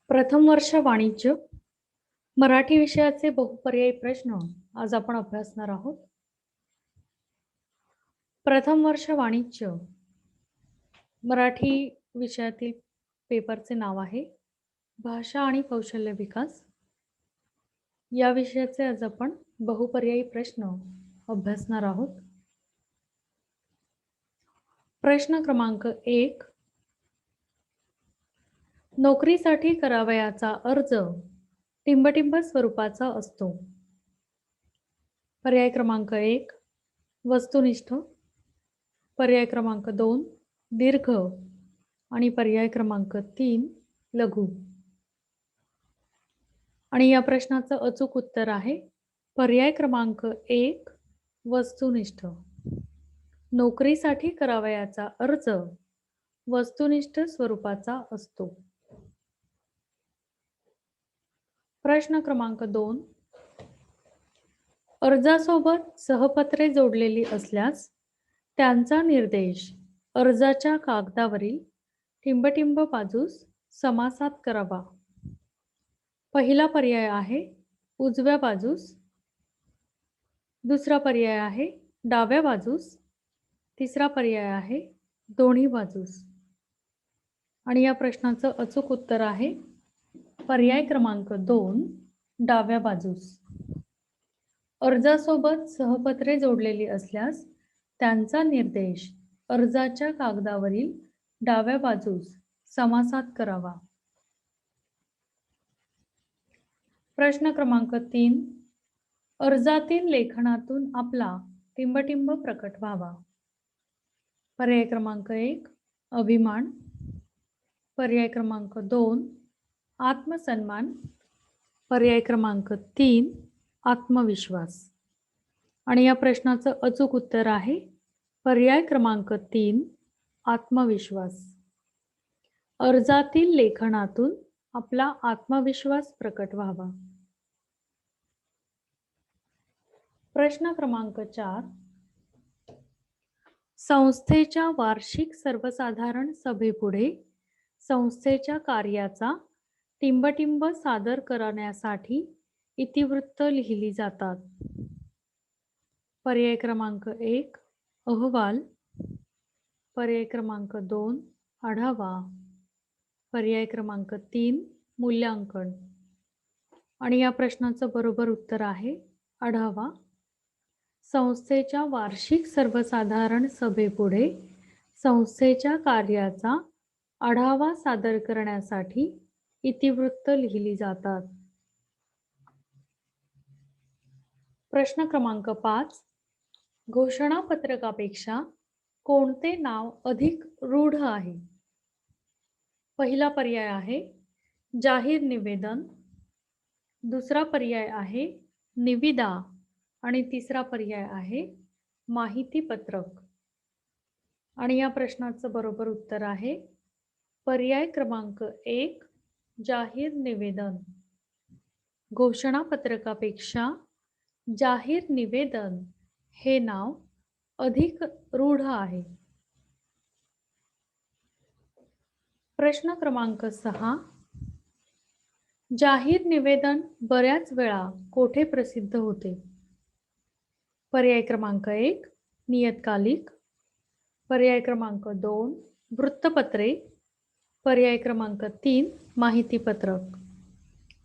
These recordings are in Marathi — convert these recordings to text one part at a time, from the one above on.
प्रथम वर्ष वाणिज्य मराठी विषयाचे बहुपर्यायी प्रश्न आज आपण अभ्यासणार आहोत. प्रथम वर्ष वाणिज्य मराठी विषयातील पेपरचे नाव आहे भाषा आणि कौशल्य विकास. या विषयाचे आज आपण बहुपर्यायी प्रश्न अभ्यासणार आहोत. प्रश्न क्रमांक 1. नोकरीसाठी करावयाचा अर्ज टिंबटिंब स्वरूपाचा असतो. पर्याय क्रमांक 1 वस्तुनिष्ठ, पर्याय क्रमांक 2 दीर्घ आणि पर्याय क्रमांक 3 लघु. आणि या प्रश्नाचं अचूक उत्तर आहे पर्याय क्रमांक 1 वस्तुनिष्ठ. नोकरीसाठी करावयाचा अर्ज वस्तुनिष्ठ स्वरूपाचा असतो. प्रश्न क्रमांक 2. अर्जासोबत सहपत्रे जोडलेली असल्यास त्यांचा निर्देश अर्जाच्या कागदावरील टिंबटिंब बाजूस समासात करावा. पहिला पर्याय आहे उजव्या बाजूस, दुसरा पर्याय आहे डाव्या बाजूस, तिसरा पर्याय आहे दोन्ही बाजूस. आणि या प्रश्नाचं अचूक उत्तर आहे पर्याय क्रमांक 2 डाव्या बाजूस. अर्जासोबत सहपत्रे जोडलेली असल्यास त्यांचा निर्देश अर्जाच्या कागदावरील डाव्या बाजूस समासात करावा. प्रश्न क्रमांक 3. अर्जातील लेखनातून आपला टिंबटिंब प्रकट व्हावा. पर्याय क्रमांक 1 अभिमान, पर्याय क्रमांक 2 आत्मसन्मान, पर्याय क्रमांक 3 आत्मविश्वास. आणि या प्रश्नाचं अचूक उत्तर आहे पर्याय क्रमांक 3 आत्मविश्वास. अर्जातील लेखनातून आपला आत्मविश्वास प्रकट व्हावा. प्रश्न क्रमांक 4. संस्थेच्या वार्षिक सर्वसाधारण सभेपुढे संस्थेच्या कार्याचा टिंबटिंब सादर करण्यासाठी इतिवृत्त लिहिली जातात. पर्याय क्रमांक 1 अहवाल, पर्याय क्रमांक 2 आढावा, पर्याय क्रमांक 3 मूल्यांकन. आणि या प्रश्नाचं बरोबर उत्तर आहे आढावा. संस्थेच्या वार्षिक सर्वसाधारण सभेपुढे संस्थेच्या कार्याचा आढावा सादर करण्यासाठी इतिवृत्त लिहिली जातात. प्रश्न क्रमांक 5. घोषणापत्रकापेक्षा कोणते नाव अधिक रूढ आहे? पहिला पर्याय आहे जाहीर निवेदन, दुसरा पर्याय आहे निविदा आणि तिसरा पर्याय आहे माहिती पत्रक. आणि या प्रश्नाचं बरोबर उत्तर आहे पर्याय क्रमांक 1 जाहीर निवेदन. घोषणापत्रकापेक्षा जाहीर निवेदन हे नाव अधिक रूढ आहे. प्रश्न क्रमांक 6. जाहीर निवेदन बऱ्याच वेळा कोठे प्रसिद्ध होते? पर्याय क्रमांक 1 नियतकालिक, पर्याय क्रमांक 2 वृत्तपत्रे, पर्याय क्रमांक 3 माहितीपत्रक.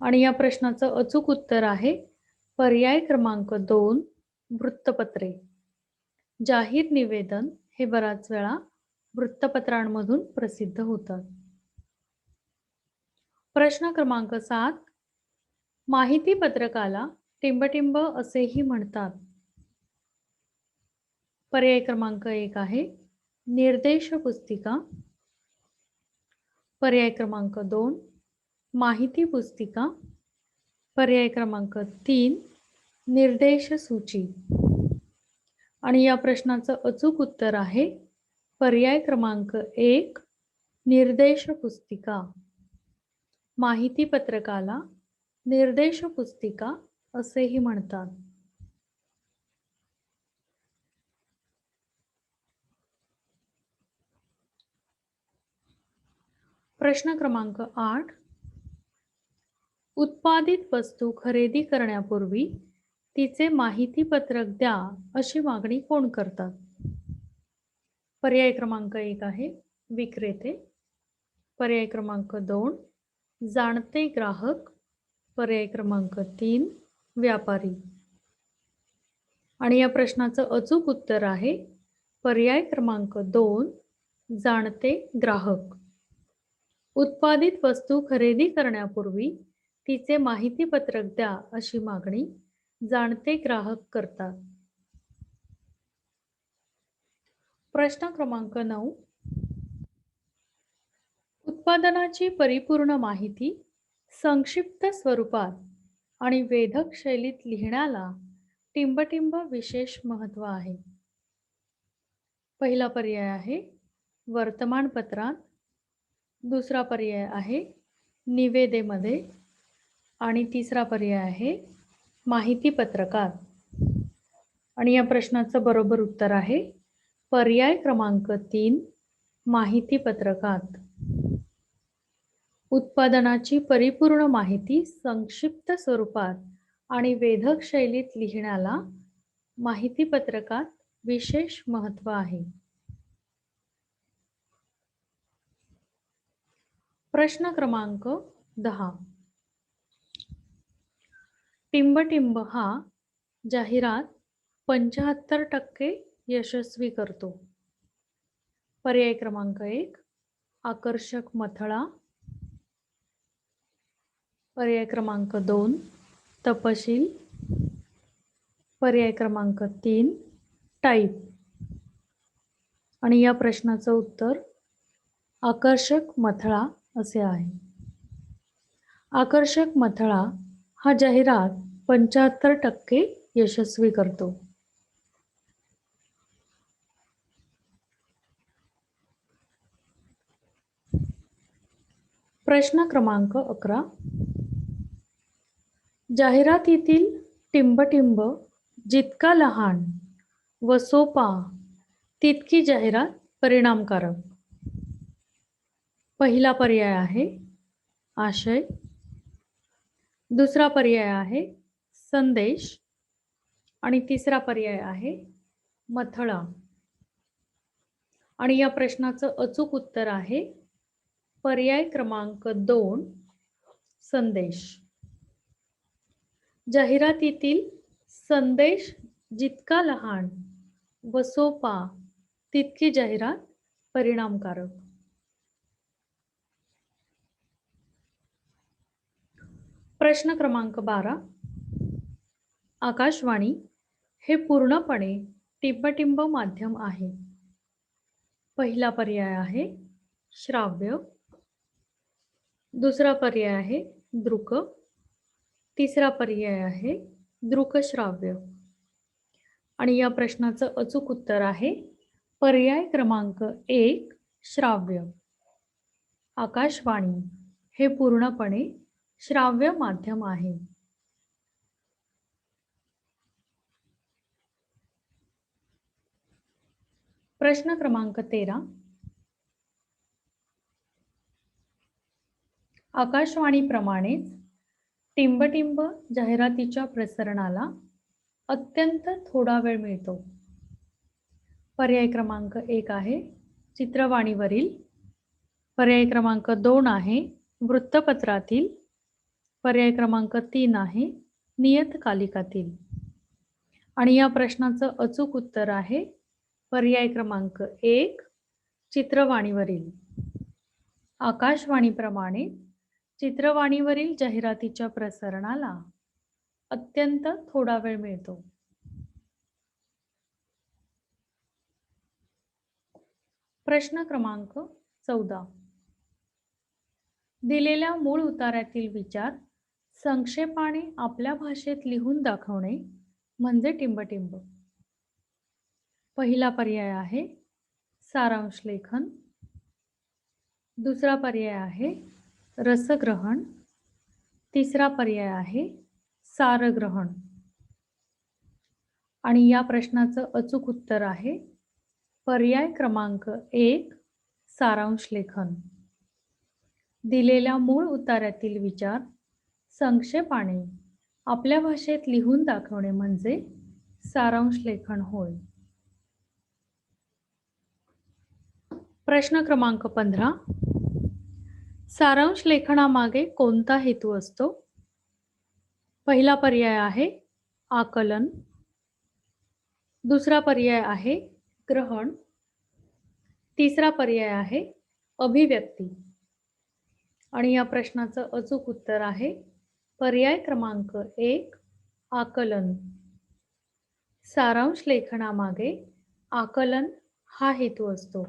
आणि या प्रश्नाचं अचूक उत्तर आहे पर्याय क्रमांक 2 वृत्तपत्रे. जाहीर निवेदन हे बराच वेळा वृत्तपत्रांमधून प्रसिद्ध होतात. प्रश्न क्रमांक 7. माहिती पत्रकाला टिंबटिंब असेही म्हणतात. पर्याय क्रमांक 1 आहे निर्देश पुस्तिका, पर्याय क्रमांक 2 माहिती पुस्तिका, पर्याय क्रमांक 3 निर्देश सूची. आणि या प्रश्नाचं अचूक उत्तर आहे पर्याय क्रमांक 1 निर्देश पुस्तिका. माहिती पत्रकाला निर्देश पुस्तिका असेही म्हणतात. प्रश्न क्रमांक 8. उत्पादित वस्तू खरेदी करण्यापूर्वी तिचे माहितीपत्रक द्या अशी मागणी कोण करतात? पर्याय क्रमांक 1 आहे विक्रेते. पर्याय क्रमांक 2 जाणते ग्राहक. पर्याय क्रमांक 3 व्यापारी. आणि या प्रश्नाचं अचूक उत्तर आहे पर्याय क्रमांक 2 जाणते ग्राहक. उत्पादित वस्तू खरेदी करण्यापूर्वी तिचे माहितीपत्रक द्या अशी मागणी जाणते ग्राहक करतात. प्रश्न क्रमांक 9 उत्पादनाची परिपूर्ण माहिती संक्षिप्त स्वरूपात आणि वेधक शैलीत लिहिण्याला टिंबटिंब विशेष महत्त्व आहे. पहिला पर्याय आहे वर्तमानपत्रात. दुसरा पर्याय आहे निविदेमध्ये आणि तिसरा पर्याय आहे माहितीपत्रकात. आणि या प्रश्नाचं बरोबर उत्तर आहे पर्याय क्रमांक 3 माहितीपत्रकात. उत्पादनाची परिपूर्ण माहिती संक्षिप्त स्वरूपात आणि वेधक शैलीत लिहिण्याला माहितीपत्रकात विशेष महत्त्व आहे. प्रश्न क्रमांक 10 टिंबटिंब हा जाहिरात 75% यशस्वी करतो. पर्याय क्रमांक 1 आकर्षक मथळा. पर्याय क्रमांक 2 तपशील. पर्याय क्रमांक 3 टाईप. आणि या प्रश्नाचं उत्तर आकर्षक मथळा असे आहे. आकर्षक मथळा हा जाहिरात 75% यशस्वी करतो. प्रश्न क्रमांक 11 जाहिरातीतील टिंबटिंब जितका लहान व सोपा तितकी जाहिरात परिणामकारक. पहिला पर्याय आहे आशय. दुसरा पर्याय आहे संदेश आणि तिसरा पर्याय आहे मथळा. आणि या प्रश्नाचं अचूक उत्तर आहे पर्याय क्रमांक 2 संदेश. जाहिरातीतील संदेश जितका लहान व सोपा तितकी जाहिरात परिणामकारक. प्रश्न क्रमांक 12 आकाशवाणी हे पूर्णपणे टिंबटिंब माध्यम आहे. पहिला पर्याय आहे श्राव्य. दुसरा पर्याय आहे दृक. तिसरा पर्याय आहे दृकश्राव्य. आणि या प्रश्नाचं अचूक उत्तर आहे पर्याय क्रमांक 1 श्राव्य. आकाशवाणी हे पूर्णपणे श्राव्य माध्यम आहे. प्रश्न क्रमांक 13 आकाशवाणीप्रमाणेच टिंबटिंब जाहिरातीच्या प्रसारणाला अत्यंत थोडा वेळ मिळतो. पर्याय क्रमांक 1 आहे चित्रवाणीवरील. पर्याय क्रमांक 2 आहे वृत्तपत्रातील. पर्याय क्रमांक 3 आहे नियतकालिकातील. आणि या प्रश्नाचं अचूक उत्तर आहे पर्याय क्रमांक 1 चित्रवाणीवरील. आकाशवाणीप्रमाणे चित्रवाणीवरील जाहिरातीच्या प्रसारणाला अत्यंत थोडा वेळ मिळतो. प्रश्न क्रमांक 14 दिलेल्या मूळ उतार्यातील विचार संक्षेपाने आपल्या भाषेत लिहून दाखवणे म्हणजे टिंबटिंब. पहिला पर्याय आहे सारांश लेखन. दुसरा पर्याय आहे रसग्रहण. तिसरा पर्याय आहे सारग्रहण. आणि या प्रश्नाचं अचूक उत्तर आहे पर्याय क्रमांक 1 सारांश लेखन. दिलेल्या मूळ उतार्यातील विचार संक्षेपाने आपल्या भाषेत लिहून दाखवणे म्हणजे सारांश लेखन होय. प्रश्न क्रमांक 15. सारांश लेखनामागे कोणता हेतू असतो? पहिला पर्याय आहे आकलन. दुसरा पर्याय आहे ग्रहण. तिसरा पर्याय आहे अभिव्यक्ती. आणि या प्रश्नाचं अचूक उत्तर आहे पर्याय क्रमांक 1 आकलन. सारांश लेखनामागे आकलन हा हेतू असतो.